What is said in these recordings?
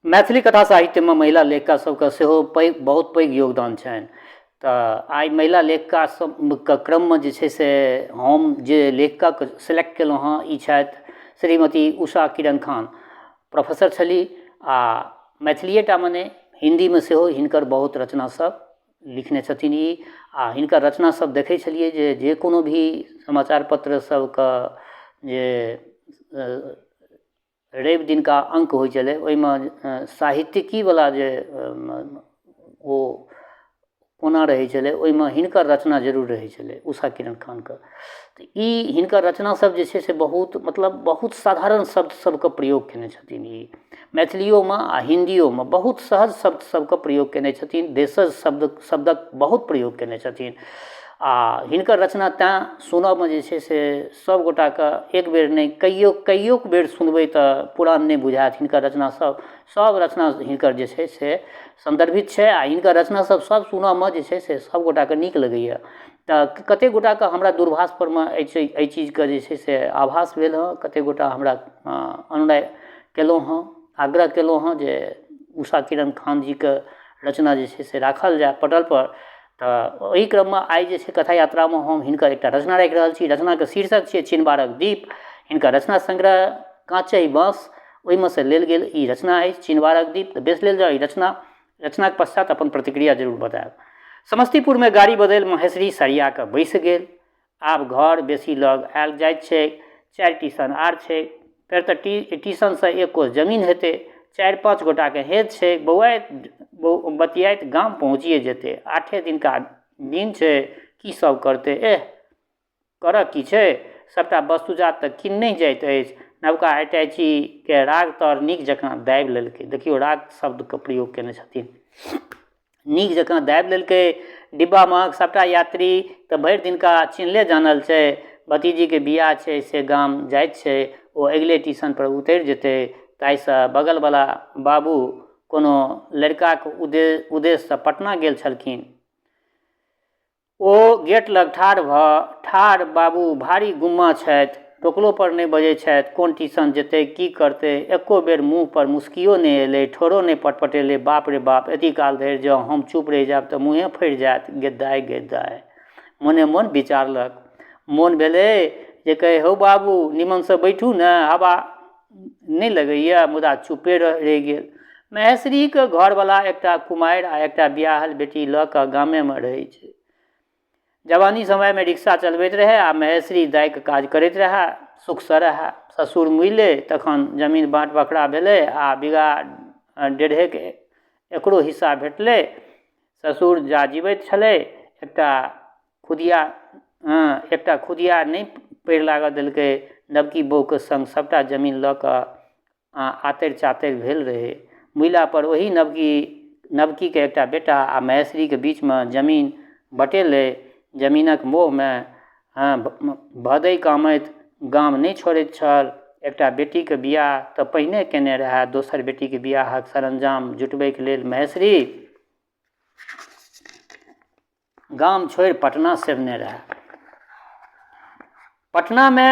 मैथिली कथा साहित्य में महिला लेखिका सबके सेहो बहुत पैघ योगदान छनि। तो आई महिला लेखिका सबके क्रम में जे छै से हम जे लेखिकाके सिलेक्ट केलहुँ हँ ई छथि श्रीमती उषा किरण खान। प्रोफेसर छलीह आ मैथिलिएटामे नहि हिन्दीमे सेहो हिनकर बहुत रचना सब लिखने छथिन। ई आ हिनकर रचना सब देखै छलिए जे कोनो भी समाचार पत्र सबके जे रवि दिनका अंक होइ छलै ओहिमे साहित्यिकीवला जे ओ कोना रहै छलै ओहिमे हिनकर रचना जरूर रहै छलै उषा किरण खानके। तऽ ई हिनकर रचना सब जे छै से बहुत साधारण शब्द सबके प्रयोग केने छथिन। ई मैथिलियोमे आ हिन्दियोमे बहुत सहज शब्द सबके प्रयोग केने छथिन। देशज शब्दक बहुत प्रयोग केने छथिन। आ हिनकर रचना तेँ सुनऽमे जे छै से सब गोटाके एक बेर नहि कईयो बेर सुनबै तऽ पुरान नहि बुझायत। हिनकर रचना सब रचना हिनकर जे छै से संदर्भित छै आ हिनकर रचना सब सुनऽमे जे छै से सब गोटाके नीक लगैए। तऽ कतेक गोटाके हमरा दूरभाष परमे एहि चीजके जे छै से आभास भेल हँ। कतेक गोटा हमरा अनुनय केलहुँ हँ, आग्रह केलहुँ हँ जे उषा किरण खान जीके रचना जे छै से राखल जाय पटल पर। तऽ ओहि क्रममे आइ जे छै कथा यात्रामे हम हिनकर एकटा रचना राखि रहल छी। रचनाके शीर्षक छियै चिनबारक दीप। हिनकर रचना संग्रह काँचै बाँस ओहिमे से लेल गेल ई रचना अछि चिनबारक दीप। तऽ बेस लेल जाउ ई रचनाके पश्चात अपन प्रतिक्रिया जरूर बतायब। समस्तीपुरमे गाड़ी बदलि महेश्वरी सरिया कऽ बैसि गेल। आब घर बेसी लग आयल जाइत छै। 4 टीसन आर छै। फेर तऽ टीसनसँ एक कोस जमीन हेतै। 4-5 गोटाके हेत छै। बतियाइत गाम पहुँचिए जेतै। 8 दिनका दिन छै की सब करतै। करऽ की छै सबटा वस्तुजात तऽ किन नहि जाइत अछि। नवका अटैचीके राग तर नीक जकाँ दाबि लेलकै। देखियौ राग शब्दके प्रयोग केने छथिन। नीक जकाँ दाबि लेलकै डिब्बामे सबटा यात्री तऽ भरि दिनका चिन्हले जानल छै। भतीजीके बियाह छै से गाम जाइत छै। ओ अगिले स्टेशन पर उतरि जेतै। ताहिसँ बगलवला बाबू कोनो लड़काके उद्देश्यसँ पटना गेल छलखिन। ओ गेट लग ठाढ़ बाबू भारी गुम्मा छथि। टोकलो पर नहि बजै छथि। कोन टीसन जेतै की करतै एको बेर मुँह पर मुस्कियो नहि एलै। ठोरो नहि पटपटेलै। बाप रे बाप एती काल धरि जँ हम चुप रहि जायब तऽ मुँहे फटि जायत। गेद्दाइ मोने मोन विचारलक। मोन भेलै जे कहे हौ बाबू निमनसँ बैठू ने हवा नहि लगैए। मुदा चुपे रहि गेल। महेश्वरीके घरवला एकटा कुमारि आ एकटा बियाहल बेटी लऽ कऽ गामेमे रहै छै। जवानी समयमे रिक्शा चलबैत रहै आ महेश्वरी दाइके काज करैत रहै। सुखसँ रहै। ससुर मुइले तखन जमीन बाँट बखरा भेलै आ बीघा 1.5 एकरो हिस्सा भेटलै। ससुर जा जीवैत छलै एकटा खुदिया नहि पएर लागऽ देलकै। नवकी बहुके संग सबटा जमीन लऽ कऽ आतरि चातरि भेल रहै। मुइला पर ओही नवकीके एकटा बेटा आ महेश्वरीके बीचमे जमीन बटेलै। जमीनक मोहमे भदै कामैत गाम नहि छोड़ैत छल। एकटा बेटीके बियाह तऽ पहिने केने रहै। दोसर बेटीके बियाहक सरंजाम जुटबैके लेल महेश्वरी गाम छोड़ि पटना सेवने रहै। पटनामे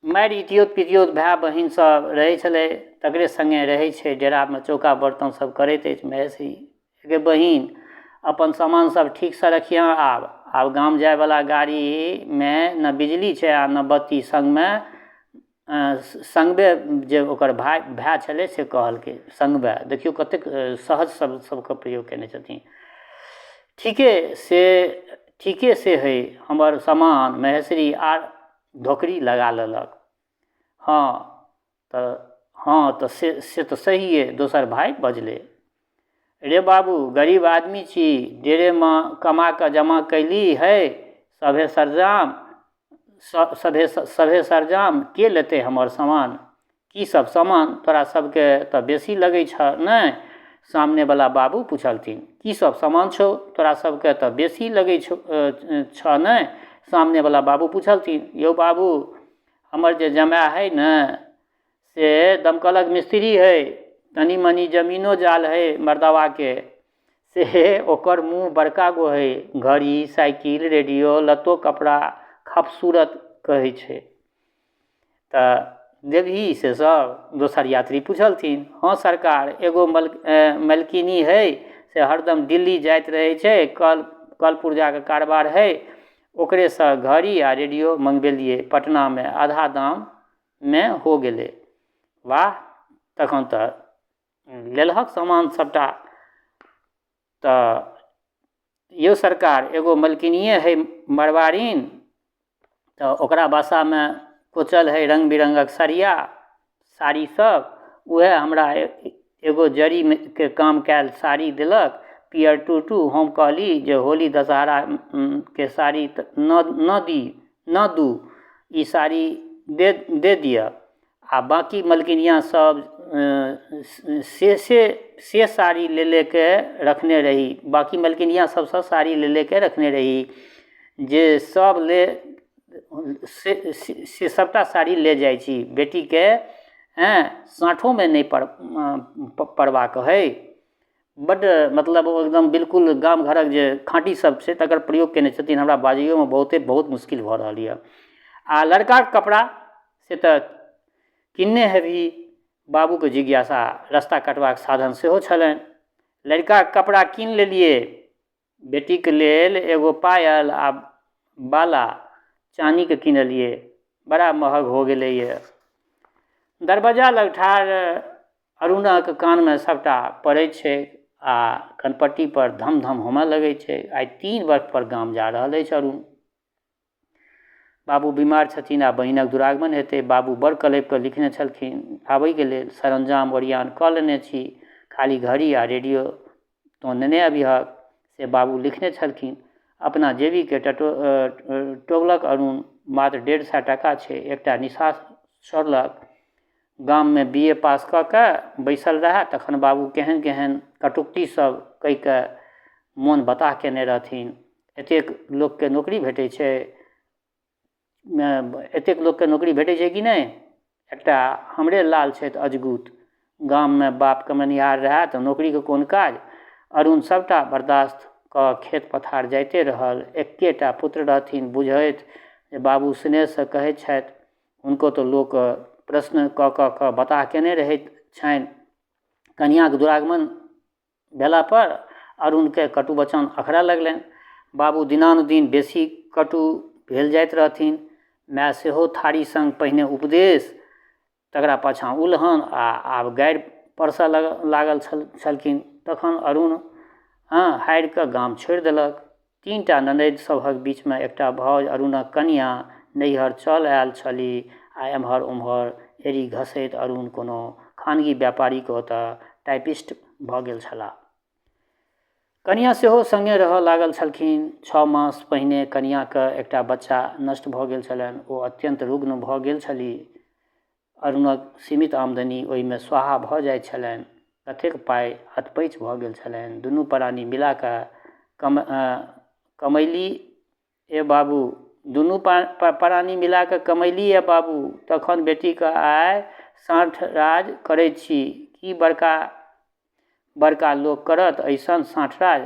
मारि इतियोत पितियोत भाय बहिन सब रहै छलै। तकरे संगे रहै छै। डेरामे चौका बर्तन सब करैत अछि महेश्वरी। गे बहिन अपन सामान सब ठीकसँ रखिहँ। आब गाम जायवला गाड़ीमे न बिजली छै आ न बत्ती। संगबे जे ओकर भाय छलै से कहलकै संगबे। देखियौ कतेक सहज शब्द सबके प्रयोग केने छथिन। ठीके से है हमर सामान महेश्वरी आर धोकरी लगा लेलक। हाँ तऽ से तऽ सहिए दोसर भाय बजलै। रे बाबू गरीब आदमी छी। डेरेमे कमा कऽ जमा कैली है। सभे सरजाम के लेतै हमर सामान। की सब सामान तोरा सबके तऽ बेसी लगै छ नहि। सामनेवला बाबू पुछलथिन। की सब सामान छौ तोरा सबके तऽ बेसी लगै छ नहि। सामनेवला बाबू पुछलथिन। यौ बाबू हमर जे जमाय है ने से दमकलक मिस्त्री है। तनी मनी जमीनो जाल है मर्दवाके से ओकर मुँह बड़का गो है। घड़ी साइकिल रेडियो लत्तो कपड़ा खूबसूरत कहै छै। तऽ देबही से सब दोसर यात्री पूछलथिन। हाँ सरकार, एगो मलकिनी है से हरदम दिल्ली जाइत रहै छै, कल पुर्जाके कारोबार है, ओकरेसँ घड़ी आ रेडियो मंगबेलिए, पटना में आधा दाम में हो गेलै। वाह, तखन तऽ लेलहक सामान सबटा। तऽ यौ सरकार, एगो मलकिनिए है मरवाड़ीन, तऽ ओकरा बासामे कोचल है रंग बिरंगक सरिया साड़ी सब, वह हमरा एगो जरी के काम कैल साड़ी देलक, पियर टू। हम कहली जे होली दशहरा के साड़ी न दू, ई साड़ी दे दिया। आ बाकी मलकिनियाँ सब से साड़ी ले के रखने रही, बाकी मलकिनियाँ सबसँ साड़ी ले के रखने रही, जे सब ले से सबटा साड़ी ले जाइ छी। बेटीके साँठोमे नहि पड़बाक है। बड्ड मतलब एकदम बिल्कुल गाम घरक जे खाँटी सब छै तकर प्रयोग केने छथिन। हमरा बाजैयोमे बहुत मुश्किल भऽ रहल यऽ। आ लड़काके कपड़ा से तऽ किन्ने हेबही, बाबूके जिज्ञासा रास्ता कटबाक साधन सेहो छलनि। लड़काके कपड़ा कीन लेलिए, बेटीके लेल एगो पायल आ बाला चानीके किनलिए, बड़ा महग हो गेलै ये। दरवाजा लग ठाढ़ अरुणक कानमे सबटा पड़ै छै आ कनपट्टी पर धम धम होमय लगै छै। आइ 3 वर्ष पर गाम जा रहल अछि अरुण। बाबू बीमार छथिन आ बहिनक दुरागमन हेतै। बाबू बड़ कलपि कऽ लिखने छलखिन, आबैके लेल सरंजाम ओरियान कऽ लेने छी, खाली घड़ी आ रेडियो तो नेने अबिहक, से बाबू लिखने छलखिन। अपना जेबीके टोगलक अरुण। मात्र 150 टाका छै। एकटा निशास छोड़लक। गाममे BA पास कऽ के बैसल रहए तखन बाबू केहन केहन कटुक्ति सब कहि कऽ मोन बताह केने रहथिन। एतेक लोकके नौकरी भेटै छै, कि नहि? एकटा हमरे लाल छथि अजगूत, गाममे बाप कमनिहार रहए तऽ नौकरीके कोन काज। अरुण सबटा बर्दाश्त कऽ खेत पथार जाइते रहल। एकेटा पुत्र रहथिन, बुझैत जे बाबू स्नेहसँ कहैत छथि। हुनको तऽ लोक प्रश्न कऽ बताह केने रहैत छनि। कनियाँके दुरागमन भेला पर अरुणके कटु वचन अखरऽ लगलनि। बाबू दिनानुदिन बेसी कटु भेल जाइत रहथिन। माय सेहो थारी संग पहिने उपदेश, तकरा पाछाँ उल्हन आ आब गारि परसऽ लागल छलखिन। तखन अरुण हारि कऽ गाम छोड़ि देलक। 3 टा ननदि सभक बीचमे एकटा भाउज अरुणक कनियाँ नैहर चल आयल छलीह आ एम्हर ओम्हर एड़ी घसैत अरुण कोनो खानगी व्यापारीके ओतऽ टाइपिस्ट भऽ गेल छलाह। कनियाँ सेहो संगे रहऽ लागल छलखिन। 6 मास पहिने कनियाँके एकटा बच्चा नष्ट भऽ गेल छलनि। ओ अत्यंत रुग्ण भऽ गेल छलीह। अरुणक सीमित आमदनी ओहिमे स्वाहा भऽ जाइत छलनि। कतेक पाइ हथपैच भऽ गेल छलनि। दुनू प्राणी मिला कऽ कमैली ए बाबू, दुनू प्राणी मिला कऽ कमैली ए बाबू, तखन बेटीके आइ 60 राज करैत छी। की बड़का लोक करत ऐसन 60 राज?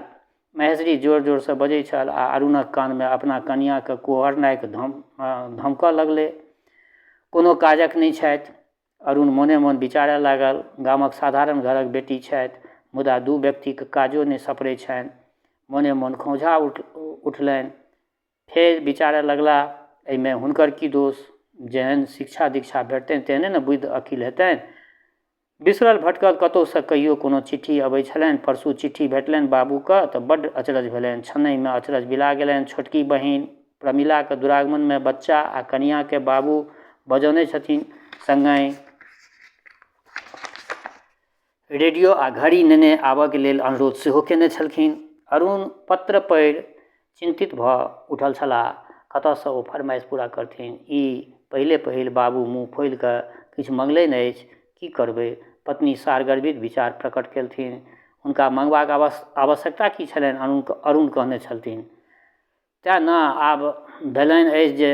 महेश्वरी जोर जोरसँ बजै छल आ अरुणक कानमे अपना कनियाँके कोहरनाइके धमकऽ लगलै। कोनो काजक नहि छथि, अरुण मोने मोन विचारऽ लागल। गामक साधारण घरक बेटी छथि, मुदा 2 व्यक्तिके काजो नहि सपरै छनि। मोने मोन खौंझा उठलनि। फेर विचारऽ लगला, एहिमे हुनकर की दोष? जेहन शिक्षा दीक्षा भेटतनि तेहने ने बुद्धि अकिल हेतनि। बिसरल भटकल कतहुसँ कहियो कोनो चिट्ठी अबै छलनि। परसू चिट्ठी भेटलनि बाबूके तऽ बड्ड अचरज भेलनि। छनहिमे अचरज बिला गेलनि। छोटकी बहिन प्रमिलाके दुरागमनमे बच्चा आ कनियाँके बाबू बजौने छथिन। संगहि रेडियो आ घड़ी नेने आबऽके लेल अनुरोध सेहो केने छलखिन। अरुण पत्र पढ़ि चिंतित भऽ उठल छलाह। कतऽसँ ओ फरमाइश पूरा करथिन? ई पहिल बाबू मुँह खोलि कऽ किछु मंगलनि अछि। की करबै? पत्नी सारगर्भित विचार प्रकट केलथिन। हुनका मंगबाक आवश्यकता की छलनि? अरुण कहने छलथिन। तेँ ने आब भेलनि अछि जे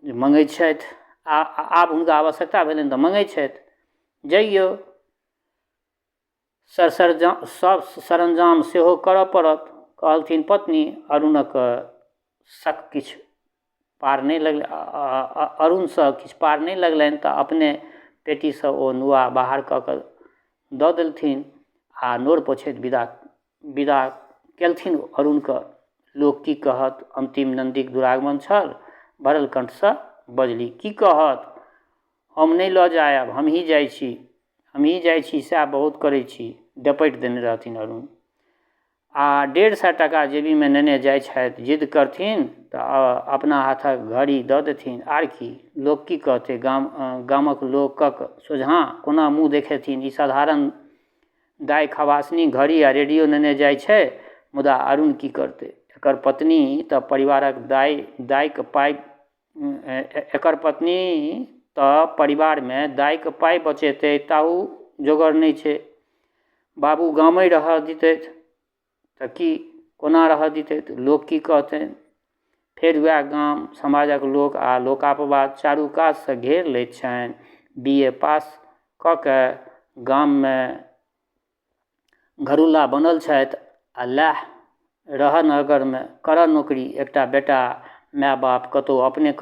मङ्गैत छथि। आब हुनका आवश्यकता भेलनि तऽ मङ्गैत छथि। जइयौ, सब सरंजाम सेहो करऽ पड़त, कहलथिन पत्नी। अरुणक शक किछु पार नहि लगलै, अरुणसँ किछु पार नहि लगलनि तऽ अपने पेटीसँ ओ नुआ बाहर कऽ कऽ दऽ देलथिन आ नोर पोछैत विदा केलथिन अरुणके। लोक की कहत, अंतिम नन्दीक दुरागमन छल। भरल कंठसँ बजली, की कहत, हम नहि लऽ जायब, हमही जाइ छी, सएह बहुत करै छी, डपैट देने रहथिन अरुण। आ 150 टका जेबीमे नेने जाइ छथि, जिद करथिन तऽ अपना हाथक घड़ी दऽ देथिन। आर की, लोक की कहतै, गामक लोकक सोझाँ कोना मुँह देखेथिन। ई साधारण दाइ खवासनी घड़ी आ रेडियो नेने जाइ छै, मुदा अरुण की करतै? एकर पत्नी तऽ परिवारमे दाइके पाइ बचेतै ताहू जोगर नहि छै। बाबू गामे रहऽ दितथि तऽ की, कोना रहऽ दितथि? लोक की कहतनि? फेर वएह गाम समाजक लोक आ लोकापवाद चारू कातसँ घेर लैत छनि। BA पास कऽ के गाममे घरुल्ला बनल छथि आ लैह रहऽ नगरमे, करऽ नौकरी। एकटा बेटा, माय बाप कतहु अपने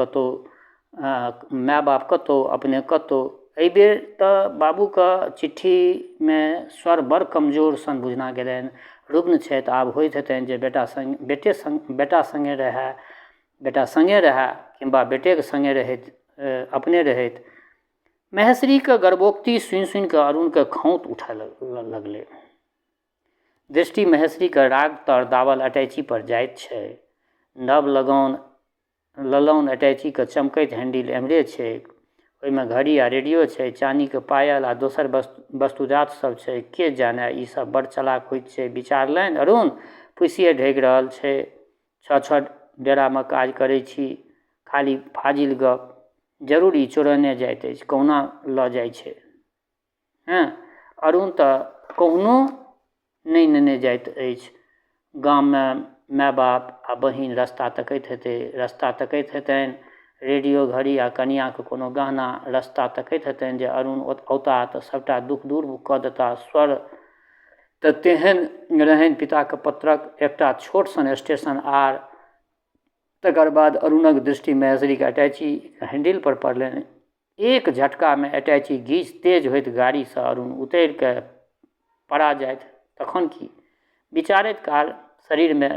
कतहु। एहि बेर तऽ बाबूके चिट्ठीमे स्वर बड़ कमजोर सन बुझना गेलनि। रुग्ण छथि, आब होइत हेतनि जे बेटा संगे रहै किंबा बेटेक संगे रहैत अपने रहैत। महेश्वरीके गर्भोक्ति सुनि कऽ अरुणके खौंत उठऽ लगलै। दृष्टि महेश्वरीके राग तर दावल अटैची पर जाइत छै। नव ललौन अटैचीके चमकैत हैंडिल एम्हरे छै, ओहिमे घड़ी आ रेडियो छै, चानीके पायल आ दोसर वस्तुजात सब छै। के जाने ई सब बड़ चलाक होइत छै, विचारलनि अरुण। फुसिए ढकि रहल छै, 6 डेरामे काज करै छी, खाली फाजिल गप। जरूर ई चोरने जाइत अछि, कहुना लऽ जाइ छै। अरुण तऽ कहुनो नहि नेने जाइत अछि। गाममे माय बाप आ बहिन रस्ता तकैत हेतनि। रेडियो, घड़ी आ कनियाँके कोनो गहना रस्ता तकैत हेतनि जे अरुण औता तऽ सबटा दुख दूर कऽ देता। स्वर तऽ तेहन रहनि पिताके पत्रक एकटा छोट सन स्टेशन आर। तकर बाद अरुणक दृष्टि महेश्वरीके अटैची हैंडिल पर पड़लनि। एक झटकामे अटैची घीच तेज होइत गाड़ीसँ अरुण उतरि कऽ पड़ा जाइत। तखन की? विचारैत काल शरीरमे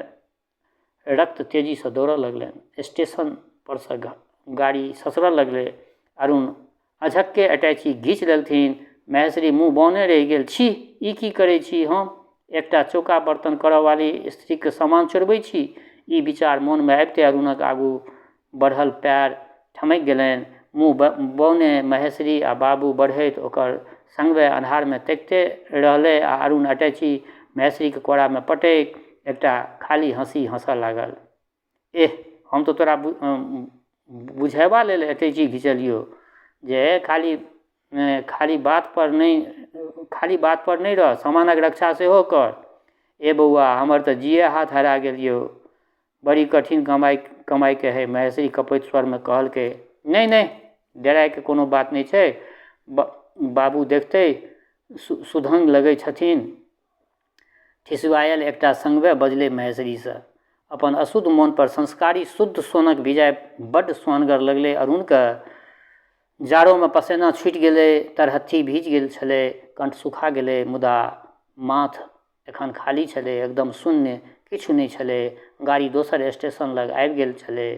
रक्त तेजीसँ दौड़ऽ लगलनि। स्टेशन परसँ गाड़ी ससरऽ लगलै। अरुण अझक्के अटैची घीच लेलथिन। महेश्वरी मुँह बौने रहि गेल। छी, ई की करै छी हम? एकटा चौका बर्तन करऽ वाली स्त्रीके सामान चोरबै छी? ई विचार मोनमे आबिते अरुणक आगू बढ़ल पैर ठमकि गेलनि। मुँह बौने महेश्वरी आ बाबू बढ़ैत ओकर संगवे अन्हारमे तकिते रहलै आ अरुण अटैची महेश्वरीके कोरामे पटकि एकटा खाली हँसी हँसऽ लागल। एह, हम तऽ तोरा बुझेबा लेल अटैची घिचलियौ जे खाली बात पर नहि रह, सामानक रक्षा सेहो कर। ए बौआ, हमर तऽ जिये हाथ हरा गेल यौ। बड़ी कठिन कमाइके है, महेश्वरी कपैत स्वरमे कहलकै। नहि, डरायके कोनो बात नहि छै। बाबू देखतै, सुधंग लगै छथिन। ठिसुआयल एकटा संगवे बजलै महेश्वरीसँ। अपन अशुद्ध मोन पर संस्कारी शुद्ध सोनक विजय बड्ड सोहनगर लगलै अरुणके। जाड़ोमे पसेना छूटि गेलै, तरहत्थी भीज गेल छलै, कंठ सुखा गेलै, मुदा माथ एखन खाली छलै, एकदम शून्य, किछु नहि छलै। गाड़ी दोसर स्टेशन लग आबि गेल छलै।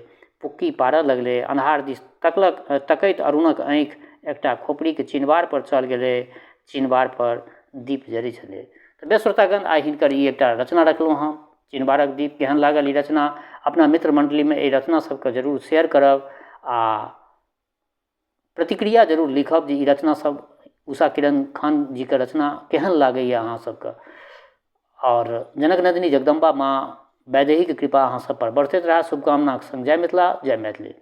पुक्की पारऽ लगलै। अन्हार दिस तकैत अरुणक आँखि एकटा खोपड़ीके चिन्हबार पर चल गेलै। चिन्हबार पर दीप जरै छलै। तऽ बे श्रोतागण, आइ हिनकर ई एकटा रचना रखलहुँ हम, चिन्हबारक दीप। केहन लागल ई रचना? अपना मित्र मंडलीमे एहि रचना सबके जरूर शेयर करब आ प्रतिक्रिया जरूर लिखब जे ई रचना सब उषा किरण खान जीके रचना केहन लागैए अहाँ सबके। और जनक नंदिनी जगदम्बा माँ वैदेहीके कृपा अहाँ सब पर बरसैत रहै। शुभकामनाक संग जय मिथिला, जय मैथिली।